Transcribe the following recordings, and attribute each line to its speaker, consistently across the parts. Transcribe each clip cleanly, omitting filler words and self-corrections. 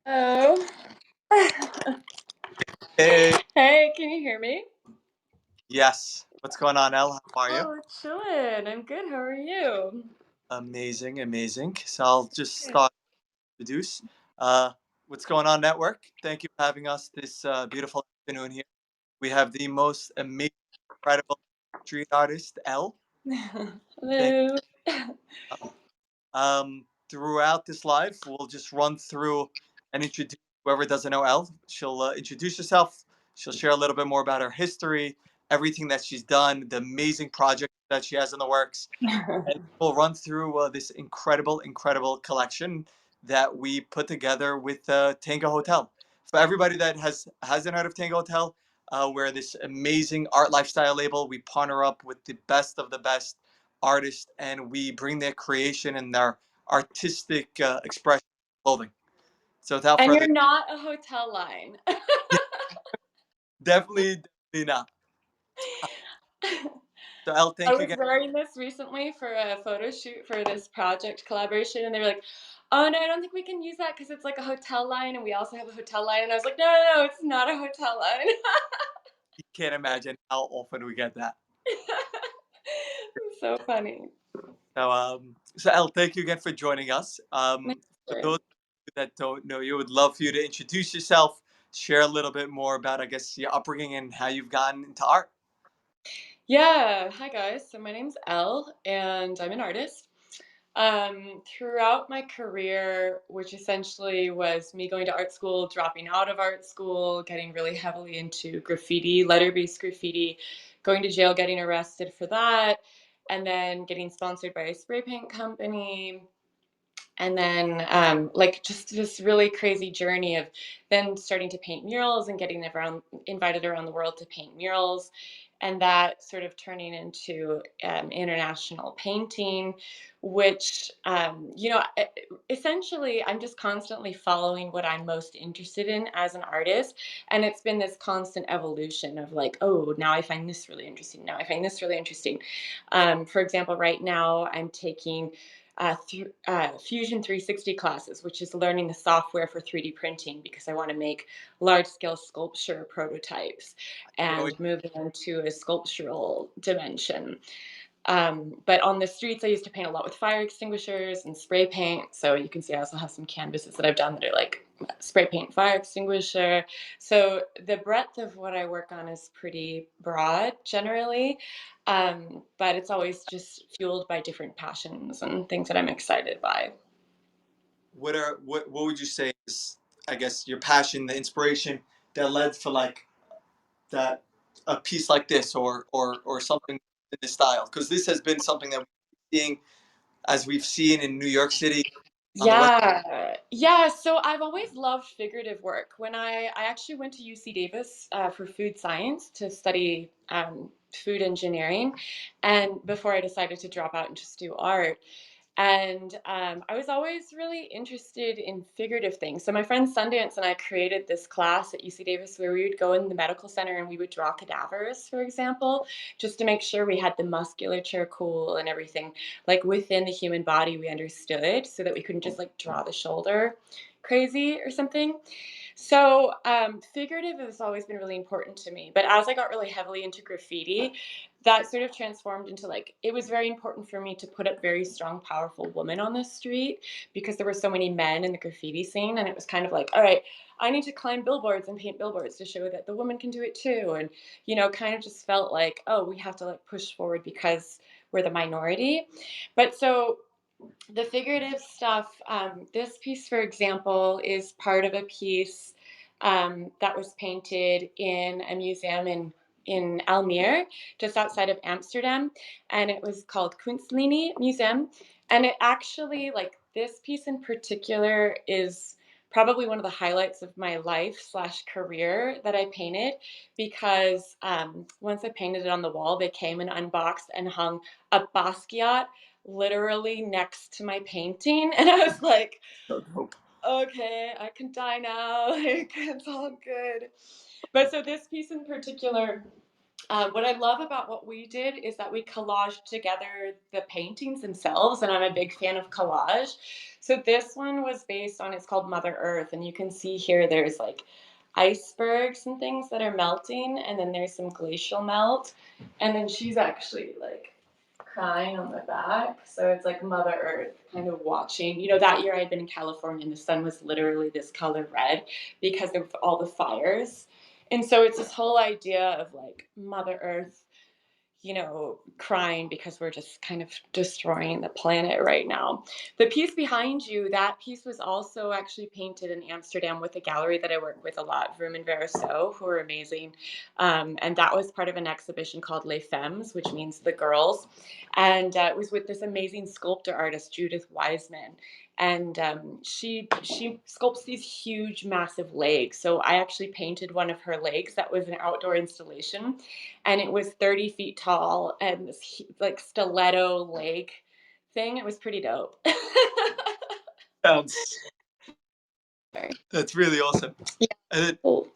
Speaker 1: Oh.
Speaker 2: Hey,
Speaker 1: Hey, can you hear me?
Speaker 2: yes. What's going on, Elle? How are you?
Speaker 1: Oh, chillin'. I'm good. How are you?
Speaker 2: Amazing, amazing. So I'll just
Speaker 1: Good.
Speaker 2: start to introduce. Uh, what's going on, network? Thank you for having us this beautiful afternoon here. We have the most amazing, incredible street artist, Elle. Thank
Speaker 1: Hello.
Speaker 2: you. Throughout this live, we'll just run through and introduce whoever doesn't know Elle. She'll introduce herself. She'll share a little bit more about her history, everything that she's done, the amazing project that she has in the works, and we'll run through this incredible collection that we put together with Tango Hotel. For everybody that hasn't heard of Tango Hotel, we're this amazing art lifestyle label. We partner up with the best of the best artists, and we bring their creation and their artistic expression to clothing. So without
Speaker 1: And
Speaker 2: further,
Speaker 1: you're not a hotel line.
Speaker 2: yeah, definitely not. So Elle,
Speaker 1: I
Speaker 2: thank you
Speaker 1: was
Speaker 2: again.
Speaker 1: wearing this recently for a photo shoot for this project collaboration, and they were like, "Oh no, I don't think we can use that because it's like a hotel line, and we also have a hotel line." And I was like, "No, no, no, it's not a hotel line."
Speaker 2: You can't imagine how often we get that.
Speaker 1: So funny.
Speaker 2: So Elle, thank you again for joining us.
Speaker 1: No,
Speaker 2: For
Speaker 1: sure.
Speaker 2: those that don't know you, would love for you to introduce yourself, share a little bit more about, I guess, your upbringing and how you've gotten into art.
Speaker 1: Yeah. Hi, guys. So my name's Elle, and I'm an artist. Throughout my career, which essentially was me going to art school, dropping out of art school, getting really heavily into graffiti, letter-based graffiti, going to jail, getting arrested for that, and then getting sponsored by a spray paint company, and then like just this really crazy journey of then starting to paint murals and getting everyone invited around the world to paint murals, and that sort of turning into international painting, which essentially I'm just constantly following what I'm most interested in as an artist, and it's been this constant evolution of like, oh, now I find this really interesting, now I find this really interesting. For example, right now I'm taking Fusion 360 classes, which is learning the software for 3D printing because I want to make large scale sculpture prototypes
Speaker 2: So
Speaker 1: and move into a sculptural dimension. But on the streets, I used to paint a lot with fire extinguishers and spray paint. So you can see I also have some canvases that I've done that are like spray paint, fire extinguisher. So the breadth of what I work on is pretty broad generally. But it's always just fueled by different passions and things that I'm excited by.
Speaker 2: what would you say is, I guess, your passion, the inspiration that led for like that a piece like this or something in this style? Because this has been something that we're seeing as we've seen in New York City on the west.
Speaker 1: Yeah, yeah. So I've always loved figurative work. When I actually went to UC Davis for food science to study food engineering, and before I decided to drop out and just do art. And I was always really interested in figurative things. So my friend Sundance and I created this class at UC Davis where we would go in the medical center and we would draw cadavers, for example, just to make sure we had the musculature cool and everything like within the human body we understood, so that we couldn't just like draw the shoulder crazy or something. So, figurative has always been really important to me. But as I got really heavily into graffiti, that sort of transformed into like, it was very important for me to put up very strong, powerful women on the street because there were so many men in the graffiti scene. And it was kind of like, all right, I need to climb billboards and paint billboards to show that the woman can do it too. And, kind of just felt like, oh, we have to like push forward because we're the minority. But so the figurative stuff, this piece, for example, is part of a piece that was painted in a museum in Almere, just outside of Amsterdam, and it was called Kunstlinie Museum. And it actually, like this piece in particular, is probably one of the highlights of my life slash career that I painted because once I painted it on the wall, they came and unboxed and hung a Basquiat literally next to my painting. And I was like,
Speaker 2: So dope.
Speaker 1: okay, I can die now. Like, it's all good. But so this piece in particular, what I love about what we did is that we collaged together the paintings themselves, and I'm a big fan of collage. So this one was based on, it's called Mother Earth, and you can see here there's like icebergs and things that are melting, and then there's some glacial melt, and then she's actually like crying on the back. So it's like Mother Earth kind of watching. You know, that year I'd been in California and the sun was literally this color red because of all the fires. And so it's this whole idea of like Mother Earth, you know, crying because we're just kind of destroying the planet right now. The piece behind you, that piece was also actually painted in Amsterdam with a gallery that I work with a lot, Vroom and Verso, who are amazing. And that was part of an exhibition called Les Femmes, which means the girls. And it was with this amazing sculptor artist, Judith Wiseman. And she sculpts these huge, massive legs. So I actually painted one of her legs. That was an outdoor installation, and it was 30 feet tall and this like stiletto leg thing. It was pretty dope.
Speaker 2: Sounds
Speaker 1: Sorry.
Speaker 2: That's really awesome.
Speaker 1: Yeah.
Speaker 2: And then
Speaker 1: Cool.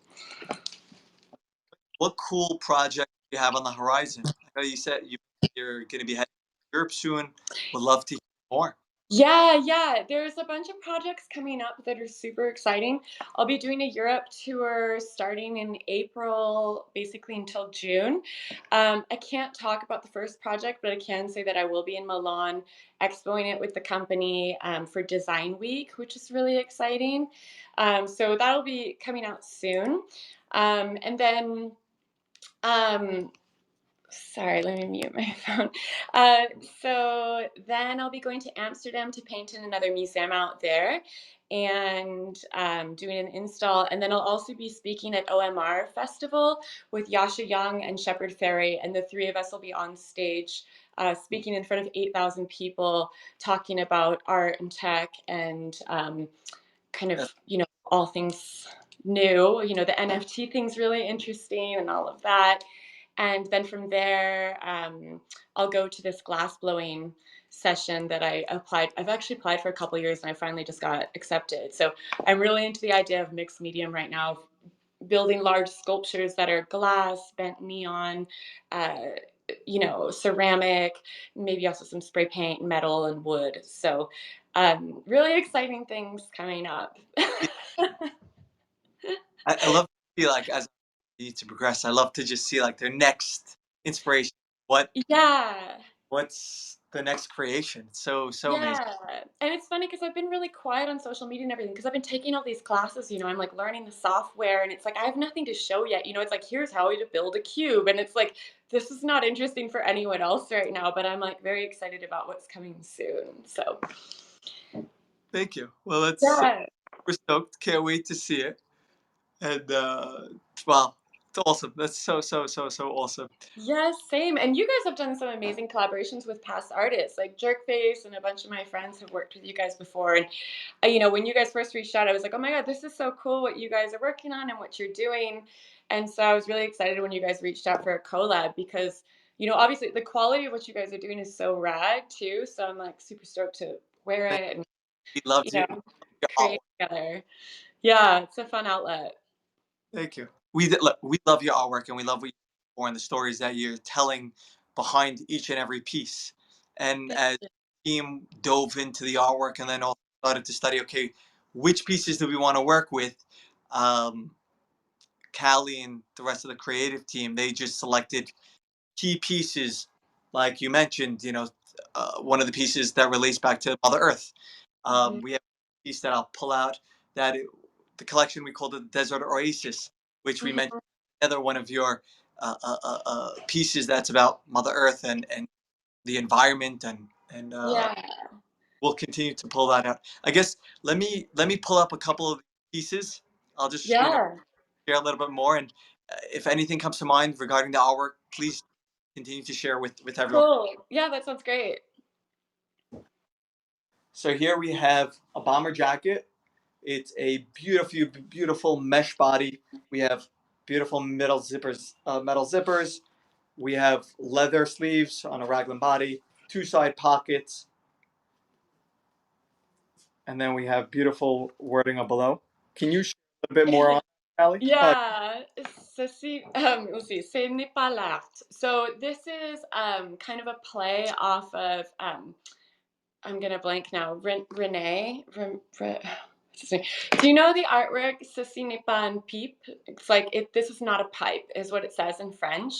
Speaker 2: what cool project do you have on the horizon? I know you said you're going to be heading to Europe soon. Would love to hear more.
Speaker 1: Yeah, yeah. There's a bunch of projects coming up that are super exciting. I'll be doing a Europe tour starting in April, basically until June. I can't talk about the first project, but I can say that I will be in Milan expoing it with the company for Design Week, which is really exciting. So that'll be coming out soon. And then um, sorry, let me mute my phone. Uh, so then I'll be going to Amsterdam to paint in another museum out there and doing an install. And then I'll also be speaking at OMR Festival with Yasha Young and Shepard Ferry. And the three of us will be on stage speaking in front of 8,000 people, talking about art and tech and kind of,
Speaker 2: That's
Speaker 1: you know, all things new. You know, the NFT thing's really interesting and all of that. And then from there, I'll go to this glass blowing session that I applied. I've actually applied for a couple years and I finally just got accepted. So I'm really into the idea of mixed medium right now, building large sculptures that are glass, bent neon, uh, you know, ceramic, maybe also some spray paint, metal, and wood. So really exciting things coming up.
Speaker 2: I love to see like as I need to progress. I love to just see like their next inspiration. What
Speaker 1: Yeah.
Speaker 2: what's the next creation? So amazing.
Speaker 1: Yeah, and it's funny because I've been really quiet on social media and everything because I've been taking all these classes, you know, I'm like learning the software and it's like I have nothing to show yet. You know, it's like here's how to build a cube and it's like this is not interesting for anyone else right now, but I'm like very excited about what's coming soon. So,
Speaker 2: Thank you. Well, it's
Speaker 1: yeah.
Speaker 2: we're stoked. Can't wait to see it. And wow, it's awesome. That's so awesome.
Speaker 1: Yes, same. And you guys have done some amazing collaborations with past artists like Jerkface and a bunch of my friends have worked with you guys before. And you know, when you guys first reached out, I was like, oh my God, this is so cool what you guys are working on and what you're doing. And so I was really excited when you guys reached out for a collab because, you know, obviously the quality of what you guys are doing is so rad too. So I'm like super stoked to wear
Speaker 2: Thank
Speaker 1: it and,
Speaker 2: We
Speaker 1: you
Speaker 2: loved
Speaker 1: know,
Speaker 2: your
Speaker 1: create
Speaker 2: artwork.
Speaker 1: together. Yeah, it's a fun outlet.
Speaker 2: Thank you. Look, we love your artwork and we love what you're for and the stories that you're telling behind each and every piece. And
Speaker 1: Thank
Speaker 2: as
Speaker 1: you.
Speaker 2: the team dove into the artwork and then also started to study, okay, which pieces do we want to work with? Um, Callie and the rest of the creative team, they just selected key pieces, like you mentioned, one of the pieces that relates back to Mother Earth.
Speaker 1: Mhm.
Speaker 2: We have a piece that I'll pull out the collection we called it the Desert Oasis, which we mentioned
Speaker 1: Mhm.
Speaker 2: another one of your pieces that's about Mother Earth and the environment and
Speaker 1: Yeah.
Speaker 2: we'll continue to pull that out. I guess let me pull up a couple of pieces. I'll just
Speaker 1: Yeah.
Speaker 2: share a little bit more and if anything comes to mind regarding the artwork, please continue to share with everyone.
Speaker 1: Cool. Yeah, that sounds great.
Speaker 2: So here we have a bomber jacket. It's a beautiful mesh body. We have beautiful metal zippers. We have leather sleeves on a raglan body, two side pockets, and then we have beautiful wording up below. Can you share a bit more on that, Allie?
Speaker 1: Yeah, let's see, ce n'est pas l'art. So this is kind of a play off of I'm gonna blank now. Renee. What's his name? Do you know the artwork "Ceci n'est pas un pipe"? It's like it. This is not a pipe, is what it says in French.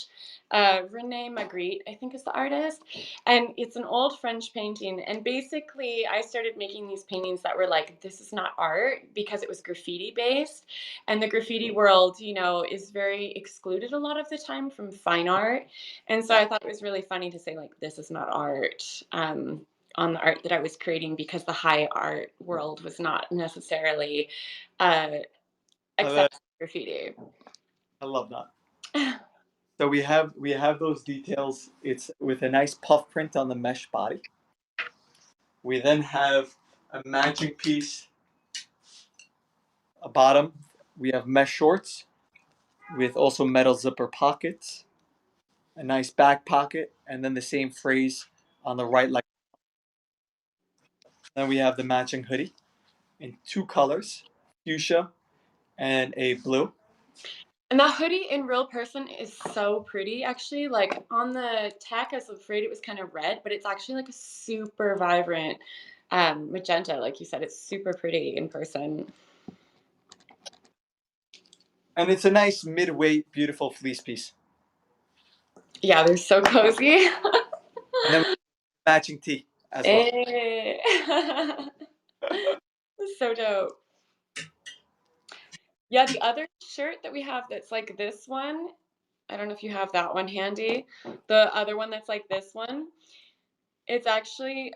Speaker 1: Renee Magritte, I think, is the artist, and it's an old French painting. And basically, I started making these paintings that were like, this is not art because it was graffiti based, and the graffiti world, is very excluded a lot of the time from fine art. And so
Speaker 2: Yeah.
Speaker 1: I thought it was really funny to say like, this is not art. On the art that I was creating because the high art world was not necessarily uh,
Speaker 2: I love,
Speaker 1: accepting graffiti.
Speaker 2: I love that. So we have those details. It's with a nice puff print on the mesh body. We then have a matching piece, a bottom. We have mesh shorts with also metal zipper pockets, a nice back pocket, and then the same phrase on the right. Like then we have the matching hoodie in two colors, fuchsia and a blue.
Speaker 1: And that hoodie in real person is so pretty, actually. Like on the tech, I was afraid it was kind of red, but it's actually like a super vibrant magenta. Like you said, it's super pretty in person.
Speaker 2: And it's a nice midweight, beautiful fleece piece.
Speaker 1: Yeah, they're so cozy.
Speaker 2: And then we have matching tee as well.
Speaker 1: Eh. So dope. Yeah, the other shirt that we have that's like this one, I don't know if you have that one handy. The other one that's like this one, it's actually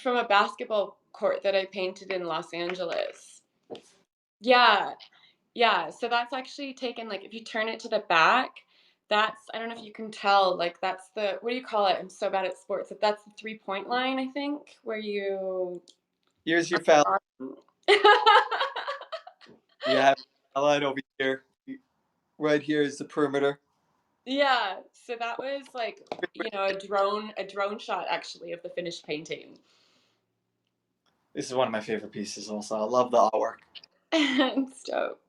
Speaker 1: from a basketball court that I painted in Los Angeles. Yeah, yeah. So that's actually taken, like, if you turn it to the back, I don't know if you can tell, like, that's what do you call it? I'm so bad at sports. That's the 3-point line, I think, where you.
Speaker 2: Here's your foul.
Speaker 1: Um,
Speaker 2: You have a line over here. Right here is the perimeter.
Speaker 1: Yeah, so that was like, a drone shot actually of the finished painting.
Speaker 2: This is one of my favorite pieces also. I love the artwork.
Speaker 1: It's dope.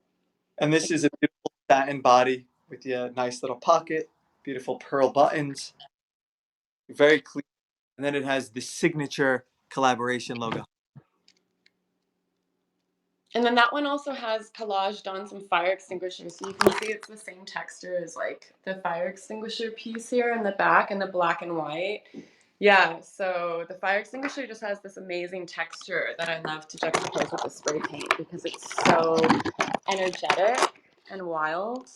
Speaker 2: And this is a beautiful satin body with your nice little pocket, beautiful pearl buttons, very clean. And then it has the signature collaboration logo.
Speaker 1: And then that one also has collaged on some fire extinguishers. So you can see it's the same texture as like the fire extinguisher piece here in the back and the black and white. Yeah, so the fire extinguisher just has this amazing texture that I love to juxtapose with the spray paint because it's so energetic and wild.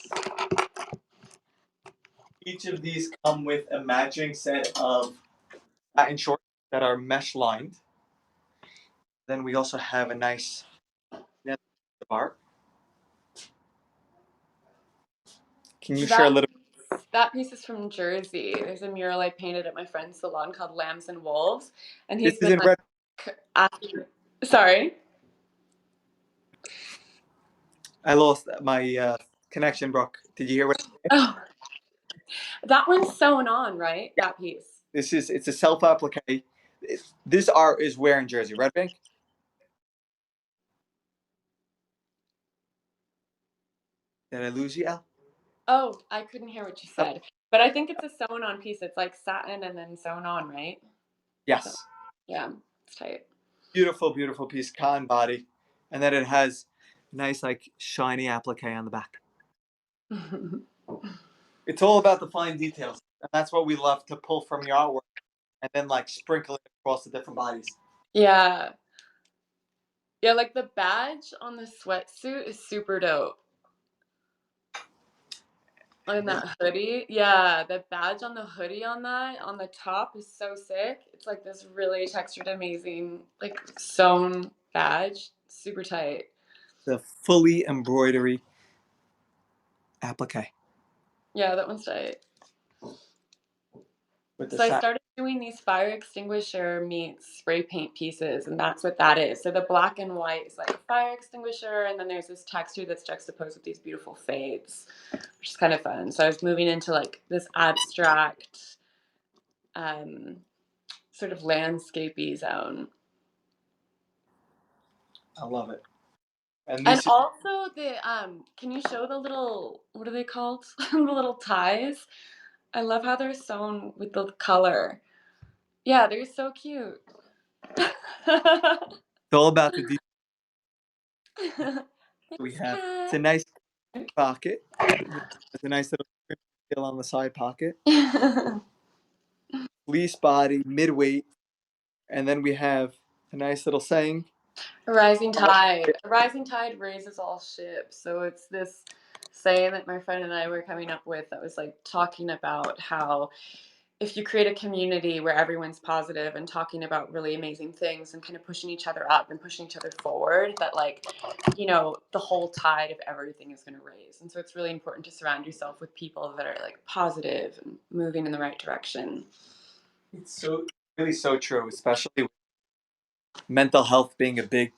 Speaker 2: Each of these come with a matching set of satin shorts that are mesh lined. Then we also have a nice net bar. Can you
Speaker 1: So
Speaker 2: share a little?
Speaker 1: that piece is from Jersey. There's a mural I painted at my friend's salon called Lambs and Wolves, and
Speaker 2: This
Speaker 1: he's
Speaker 2: is
Speaker 1: been
Speaker 2: in
Speaker 1: like,
Speaker 2: red.
Speaker 1: sorry.
Speaker 2: I lost my connection, Brooke. Did you hear what?
Speaker 1: Oh, that one's sewn on, right?
Speaker 2: Yeah.
Speaker 1: That piece.
Speaker 2: It's a self applique. This art is where in Jersey, Red Bank. Did I lose you, Al?
Speaker 1: Oh, I couldn't hear what you
Speaker 2: Oh,
Speaker 1: said, but I think it's a sewn on piece. It's like satin and then sewn on, right? So,
Speaker 2: yes.
Speaker 1: yeah, it's tight.
Speaker 2: Beautiful, beautiful piece, cotton body, and then it has nice like shiny applique on the back. It's all about the fine details, and that's what we love to pull from your artwork, and then like sprinkle it across the different bodies.
Speaker 1: Yeah. Yeah, like the badge on the sweatsuit is super dope. On
Speaker 2: And this,
Speaker 1: that hoodie, yeah, the badge on the hoodie on that on the top is so sick. It's like this really textured, amazing, like sewn badge, super tight.
Speaker 2: the fully embroidery applique
Speaker 1: Yeah, that one's tight.
Speaker 2: with the
Speaker 1: So I
Speaker 2: satin.
Speaker 1: started doing these fire extinguisher meets spray paint pieces, and that's what that is. So the black and white is like a fire extinguisher, and then there's this texture that's juxtaposed with these beautiful fades, which is kind of fun. So I was moving into like this abstract, um, sort of landscapey zone.
Speaker 2: I love it. And
Speaker 1: And
Speaker 2: this is
Speaker 1: also can you show the little, what are they called? The little ties. I love how they're sewn with the color. Yeah, they're so cute.
Speaker 2: It's all about the details. We
Speaker 1: Thanks,
Speaker 2: have it's a
Speaker 1: cat.
Speaker 2: nice pocket. There's a nice little detail on the side pocket. Fleece body, mid-weight, and then we have a nice little saying.
Speaker 1: A rising tide. A rising tide raises all ships. So it's this saying that my friend and I were coming up with that was like talking about how if you create a community where everyone's positive and talking about really amazing things and kind of pushing each other up and pushing each other forward, that like, the whole tide of everything is going to raise. And so it's really important to surround yourself with people that are like positive and moving in the right direction.
Speaker 2: It's so really so true, especially with mental health being a big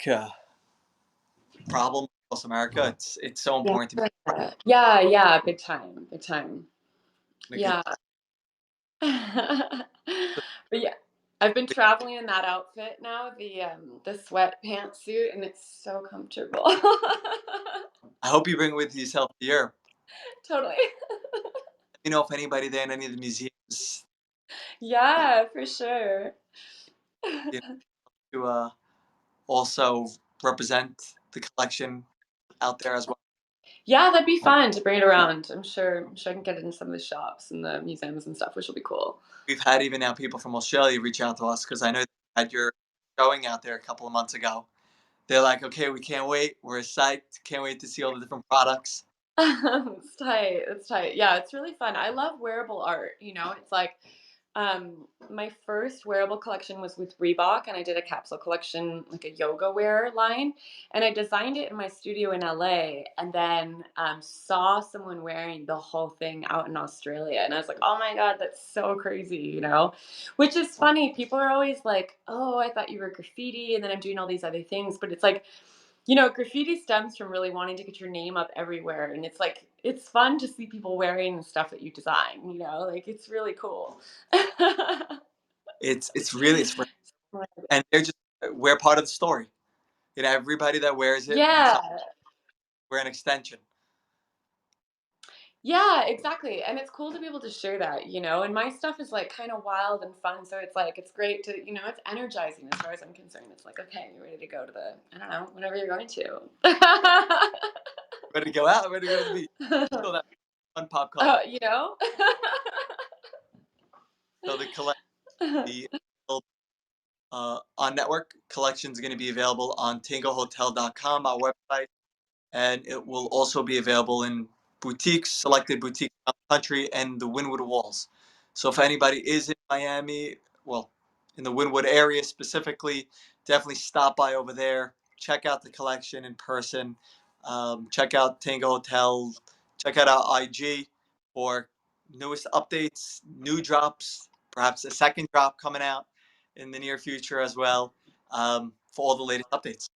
Speaker 2: problem across America. It's so important to be
Speaker 1: Yeah, yeah, big time, big time.
Speaker 2: in a good.
Speaker 1: Yeah. But yeah, I've been traveling in that outfit now, the sweatpants suit, and it's so comfortable.
Speaker 2: I hope you bring with yourself to Europe.
Speaker 1: Totally.
Speaker 2: Let me know if anybody there in any of the museums,
Speaker 1: Yeah, for sure.
Speaker 2: you know, to also represent the collection out there as well.
Speaker 1: Yeah, that'd be fun to bring it around. I'm sure I can get it in some of the shops and the museums and stuff, which will be cool.
Speaker 2: We've had even now people from Australia reach out to us because I know they had your showing out there a couple of months ago. They're like, okay, we can't wait. We're psyched. Can't wait to see all the different products.
Speaker 1: It's tight. It's tight. Yeah, it's really fun. I love wearable art. It's like my first wearable collection was with Reebok, and I did a capsule collection, like a yoga wear line, and I designed it in my studio in LA, and then saw someone wearing the whole thing out in Australia, and I was like, oh my god, that's so crazy. Which is funny. People are always like, oh, I thought you were graffiti, and then I'm doing all these other things, but it's like graffiti stems from really wanting to get your name up everywhere. And it's like, it's fun to see people wearing the stuff that you design, like it's really cool.
Speaker 2: It's and they're just we're part of the story. Everybody that wears it
Speaker 1: Yeah.
Speaker 2: becomes we're an extension.
Speaker 1: Yeah, exactly. And it's cool to be able to share that. And my stuff is like kind of wild and fun. So it's like, it's great it's energizing as far as I'm concerned. It's like, okay, you're ready to go to I don't know, whenever you're going to.
Speaker 2: Ready to go out, ready to go to the beach. So that fun pop culture.
Speaker 1: you know?
Speaker 2: So the on network collection is going to be available on tangohotel.com, our website, and it will also be available in boutiques, selected boutiques around the country, and the Wynwood Walls. So if anybody is in Miami, well, in the Wynwood area specifically, definitely stop by over there, check out the collection in person, check out Tango Hotel, check out our IG for newest updates, new drops, perhaps a second drop coming out in the near future as well, for all the latest updates.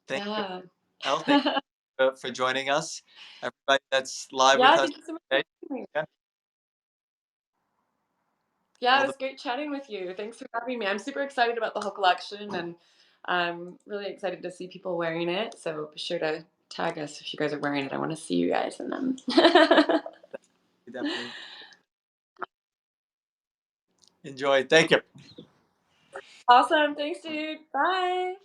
Speaker 2: Thank you,
Speaker 1: Yeah.
Speaker 2: Elle. Thank you for joining us. Everybody that's live with
Speaker 1: Yeah,
Speaker 2: us
Speaker 1: thank you so much for
Speaker 2: today,
Speaker 1: having me.
Speaker 2: yeah,
Speaker 1: Yeah,
Speaker 2: all
Speaker 1: it
Speaker 2: the
Speaker 1: was great chatting with you. Thanks for having me. I'm super excited about the whole collection, and I'm really excited to see people wearing it. So be sure to tag us if you guys are wearing it. I want to see you guys in them.
Speaker 2: definitely enjoy. Thank you.
Speaker 1: Awesome. Thanks, dude. Bye.